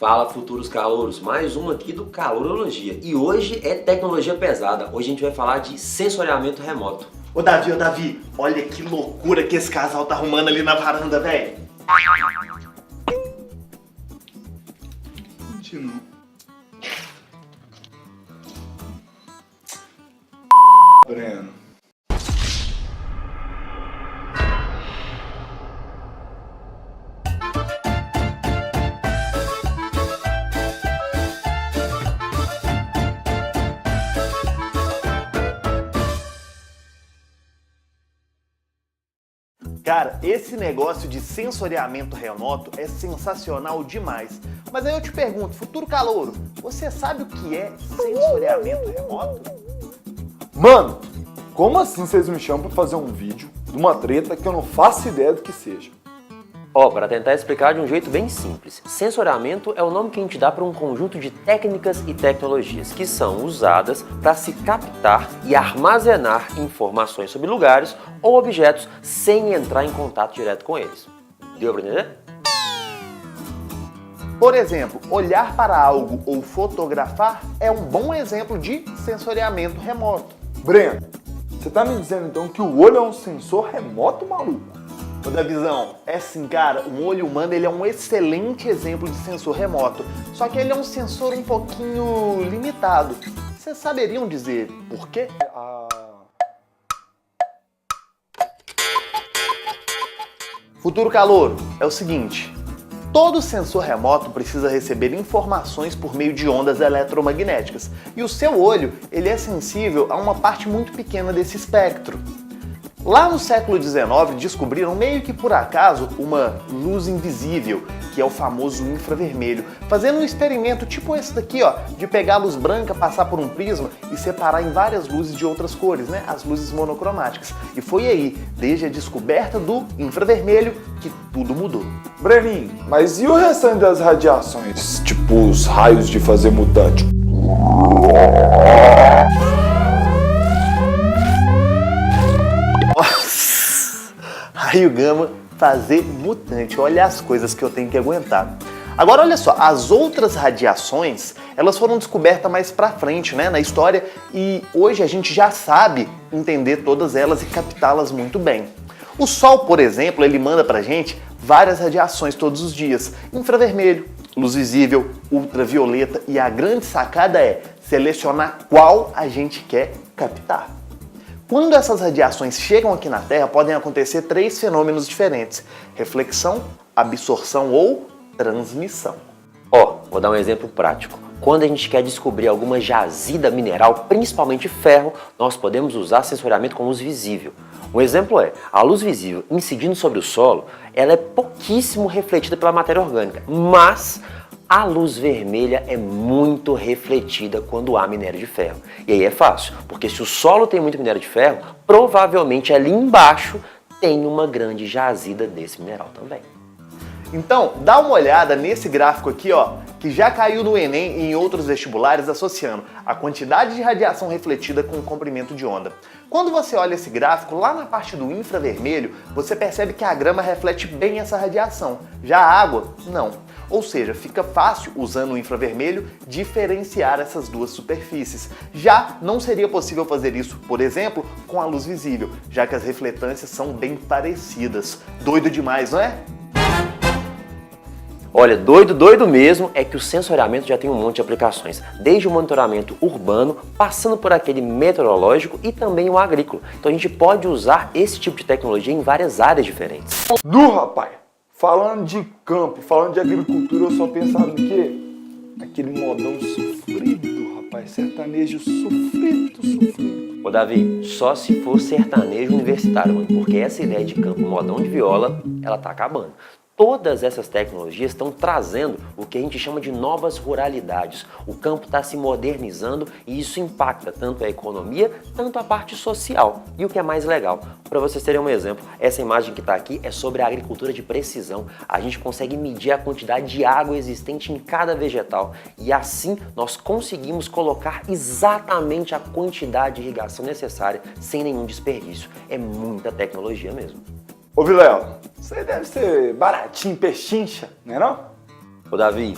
Fala, futuros calouros, mais um aqui do Calorologia. E hoje é tecnologia pesada. Hoje a gente vai falar de sensoriamento remoto. Ô Davi, olha que loucura que esse casal tá arrumando ali na varanda, velho. Continua. Breno. Cara, esse negócio de sensoriamento remoto é sensacional demais. Mas aí eu te pergunto, futuro calouro, você sabe o que é sensoriamento remoto? Mano, como assim vocês me chamam pra fazer um vídeo de uma treta que eu não faço ideia do que seja? Para tentar explicar de um jeito bem simples, sensoriamento é o nome que a gente dá para um conjunto de técnicas e tecnologias que são usadas para se captar e armazenar informações sobre lugares ou objetos sem entrar em contato direto com eles. Deu para entender? Por exemplo, olhar para algo ou fotografar é um bom exemplo de sensoriamento remoto. Breno, você tá me dizendo então que o olho é um sensor remoto, maluco? Ô Davizão, é assim, cara, o olho humano ele é um excelente exemplo de sensor remoto, só que ele é um sensor um pouquinho limitado. Vocês saberiam dizer por quê? Futuro calouro, é o seguinte, todo sensor remoto precisa receber informações por meio de ondas eletromagnéticas, e o seu olho ele é sensível a uma parte muito pequena desse espectro. Lá no século XIX descobriram meio que por acaso uma luz invisível, que é o famoso infravermelho, fazendo um experimento tipo esse daqui, ó, de pegar a luz branca, passar por um prisma e separar em várias luzes de outras cores, né, as luzes monocromáticas. E foi aí, desde a descoberta do infravermelho, que tudo mudou. Breninho, mas e o restante das radiações? Tipo os raios de fazer mutante? Raio gama fazer mutante, olha as coisas que eu tenho que aguentar. Agora olha só, as outras radiações, elas foram descobertas mais pra frente, né, na história, e hoje a gente já sabe entender todas elas e captá-las muito bem. O Sol, por exemplo, ele manda pra gente várias radiações todos os dias, infravermelho, luz visível, ultravioleta, e a grande sacada é selecionar qual a gente quer captar. Quando essas radiações chegam aqui na Terra, podem acontecer três fenômenos diferentes: reflexão, absorção ou transmissão. Vou dar um exemplo prático. Quando a gente quer descobrir alguma jazida mineral, principalmente ferro, nós podemos usar sensoriamento com luz visível. Um exemplo é, a luz visível incidindo sobre o solo, ela é pouquíssimo refletida pela matéria orgânica, mas a luz vermelha é muito refletida quando há minério de ferro. E aí é fácil, porque se o solo tem muito minério de ferro, provavelmente ali embaixo tem uma grande jazida desse mineral também. Então, dá uma olhada nesse gráfico aqui, ó, que já caiu no Enem e em outros vestibulares associando a quantidade de radiação refletida com o comprimento de onda. Quando você olha esse gráfico, lá na parte do infravermelho, você percebe que a grama reflete bem essa radiação, já a água, não. Ou seja, fica fácil, usando o infravermelho, diferenciar essas duas superfícies. Já não seria possível fazer isso, por exemplo, com a luz visível, já que as refletâncias são bem parecidas. Doido demais, não é? Olha, doido mesmo é que o sensoriamento já tem um monte de aplicações, desde o monitoramento urbano, passando por aquele meteorológico e também o agrícola. Então a gente pode usar esse tipo de tecnologia em várias áreas diferentes. Rapaz, falando de campo, falando de agricultura, eu só pensava no quê? Aquele modão sofrido, rapaz, sertanejo sofrido. Ô Davi, só se for sertanejo universitário, mano, porque essa ideia de campo modão de viola, ela tá acabando. Todas essas tecnologias estão trazendo o que a gente chama de novas ruralidades. O campo está se modernizando e isso impacta tanto a economia, tanto a parte social. E o que é mais legal, para vocês terem um exemplo, essa imagem que está aqui é sobre a agricultura de precisão. A gente consegue medir a quantidade de água existente em cada vegetal e assim nós conseguimos colocar exatamente a quantidade de irrigação necessária sem nenhum desperdício. É muita tecnologia mesmo. Ô Vilela, isso aí deve ser baratinho, pechincha, né não? Ô Davi,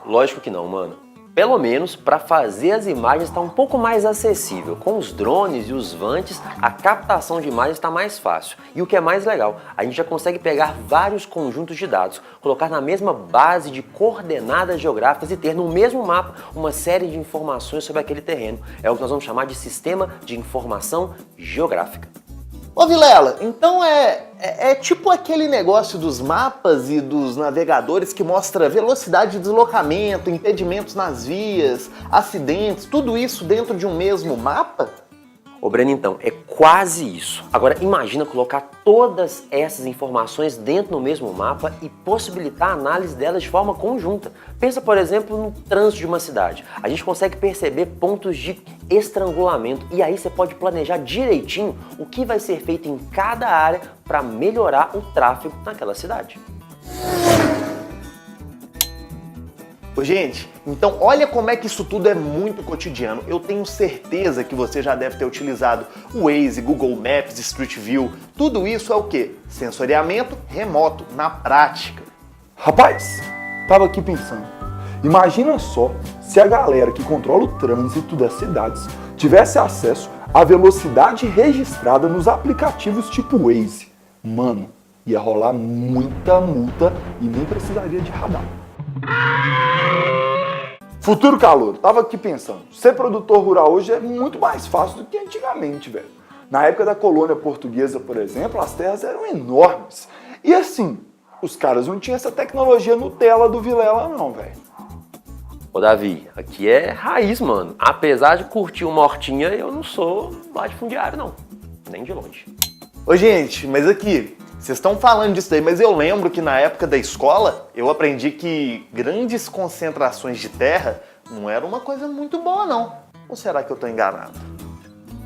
lógico que não, mano. Pelo menos para fazer as imagens está um pouco mais acessível. Com os drones e os vantes, a captação de imagens está mais fácil. E o que é mais legal, a gente já consegue pegar vários conjuntos de dados, colocar na mesma base de coordenadas geográficas e ter no mesmo mapa uma série de informações sobre aquele terreno. É o que nós vamos chamar de sistema de informação geográfica. Ô Vilela, então é tipo aquele negócio dos mapas e dos navegadores que mostra velocidade de deslocamento, impedimentos nas vias, acidentes, tudo isso dentro de um mesmo mapa? Ô Breno, então, é quase isso. Agora imagina colocar todas essas informações dentro do mesmo mapa e possibilitar a análise delas de forma conjunta. Pensa, por exemplo, no trânsito de uma cidade. A gente consegue perceber pontos de estrangulamento e aí você pode planejar direitinho o que vai ser feito em cada área para melhorar o tráfego naquela cidade. Ô, gente, então olha como é que isso tudo é muito cotidiano. Eu tenho certeza que você já deve ter utilizado o Waze, Google Maps, Street View. Tudo isso é o quê? Sensoriamento remoto, na prática. Rapaz, tava aqui pensando. Imagina só se a galera que controla o trânsito das cidades tivesse acesso à velocidade registrada nos aplicativos tipo Waze. Mano, ia rolar muita multa e nem precisaria de radar. Futuro calouro, tava aqui pensando, ser produtor rural hoje é muito mais fácil do que antigamente, velho. Na época da colônia portuguesa, por exemplo, as terras eram enormes. E assim, os caras não tinham essa tecnologia Nutella do Vilela não, velho. Ô Davi, aqui é raiz, mano. Apesar de curtir uma hortinha, eu não sou latifundiário, não. Nem de longe. Ô, gente, mas aqui, vocês estão falando disso aí, mas eu lembro que na época da escola, eu aprendi que grandes concentrações de terra não era uma coisa muito boa, não. Ou será que eu tô enganado?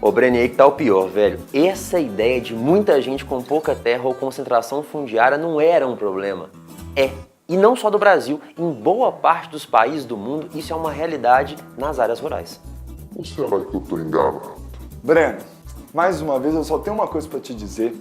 Ô Breno, aí que tá o pior, velho. Essa ideia de muita gente com pouca terra ou concentração fundiária não era um problema. E não só do Brasil, em boa parte dos países do mundo, isso é uma realidade nas áreas rurais. Ou será que eu tô enganado? Breno, mais uma vez eu só tenho uma coisa pra te dizer.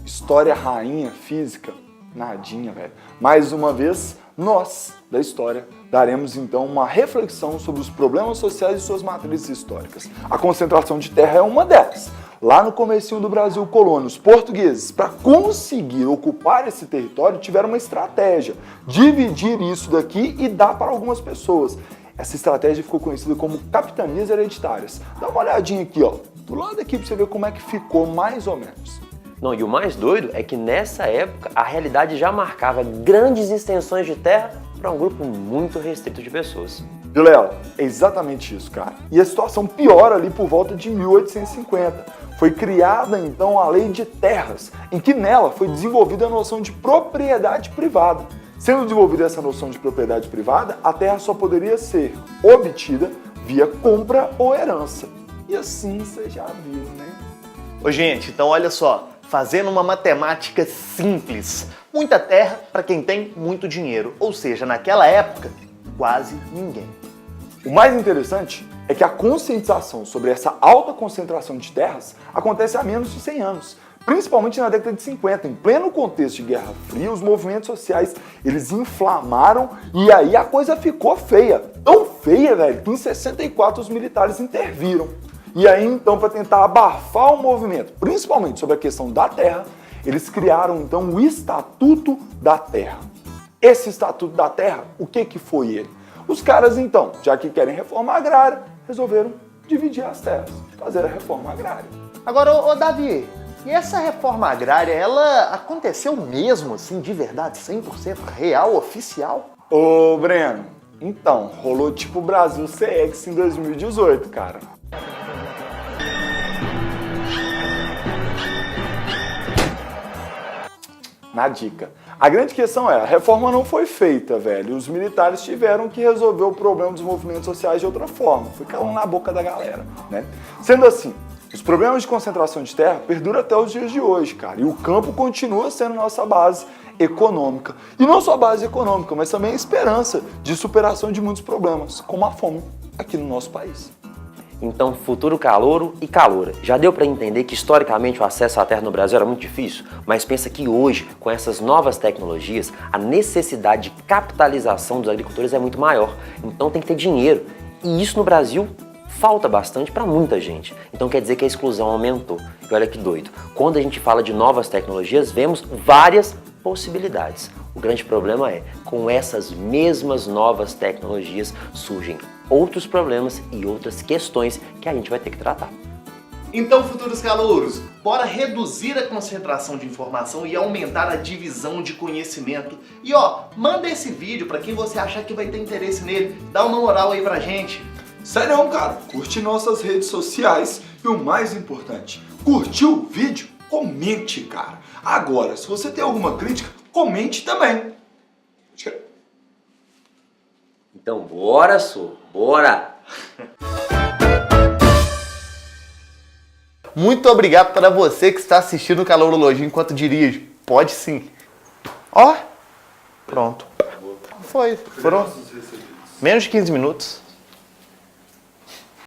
História rainha física, nadinha, velho. Mais uma vez, nós, da história, daremos então uma reflexão sobre os problemas sociais e suas matrizes históricas. A concentração de terra é uma delas. Lá no comecinho do Brasil colônia, os portugueses, para conseguir ocupar esse território, tiveram uma estratégia. Dividir isso daqui e dar para algumas pessoas. Essa estratégia ficou conhecida como capitanias hereditárias. Dá uma olhadinha aqui, ó, do lado aqui para você ver como é que ficou mais ou menos. Não, e o mais doido é que nessa época a realidade já marcava grandes extensões de terra para um grupo muito restrito de pessoas. Vilela, é exatamente isso, cara. E a situação piora ali por volta de 1850. Foi criada então a Lei de Terras, em que nela foi desenvolvida a noção de propriedade privada. Sendo desenvolvida essa noção de propriedade privada, a terra só poderia ser obtida via compra ou herança. E assim você já viu, né? Ô, gente, então olha só. Fazendo uma matemática simples, muita terra para quem tem muito dinheiro, ou seja, naquela época, quase ninguém. O mais interessante é que a conscientização sobre essa alta concentração de terras acontece há menos de 100 anos, principalmente na década de 50, em pleno contexto de Guerra Fria, os movimentos sociais eles inflamaram e aí a coisa ficou feia, tão feia, velho, que em 64 os militares interviram. E aí, então, para tentar abafar o movimento, principalmente sobre a questão da terra, eles criaram, então, o Estatuto da Terra. Esse Estatuto da Terra, o que foi ele? Os caras, então, já que querem reforma agrária, resolveram dividir as terras, fazer a reforma agrária. Agora, ô Davi, e essa reforma agrária, ela aconteceu mesmo, assim, de verdade, 100% real, oficial? Ô, Breno, então, rolou tipo o Brasil CX em 2018, cara. Na dica. A grande questão é, a reforma não foi feita, velho. Os militares tiveram que resolver o problema dos movimentos sociais de outra forma. Foi calando na boca da galera, né? Sendo assim, os problemas de concentração de terra perduram até os dias de hoje, cara. E o campo continua sendo nossa base econômica. E não só a base econômica, mas também a esperança de superação de muitos problemas, como a fome aqui no nosso país. Então, futuro calouro e caloura. Já deu para entender que historicamente o acesso à terra no Brasil era muito difícil, mas pensa que hoje, com essas novas tecnologias, a necessidade de capitalização dos agricultores é muito maior. Então tem que ter dinheiro. E isso no Brasil falta bastante para muita gente. Então quer dizer que a exclusão aumentou. E olha que doido. Quando a gente fala de novas tecnologias, vemos várias possibilidades. O grande problema é, com essas mesmas novas tecnologias surgem outros problemas e outras questões que a gente vai ter que tratar. Então, futuros calouros, bora reduzir a concentração de informação e aumentar a divisão de conhecimento. E ó, manda esse vídeo para quem você achar que vai ter interesse nele. Dá uma moral aí pra gente. Sério, cara, curte nossas redes sociais e o mais importante, curtiu o vídeo? Comente, cara. Agora, se você tem alguma crítica, comente também. Então bora, bora! Muito obrigado para você que está assistindo o Calorologia enquanto dirige. Pode sim. Ó, pronto. Foi. Foram menos de 15 minutos.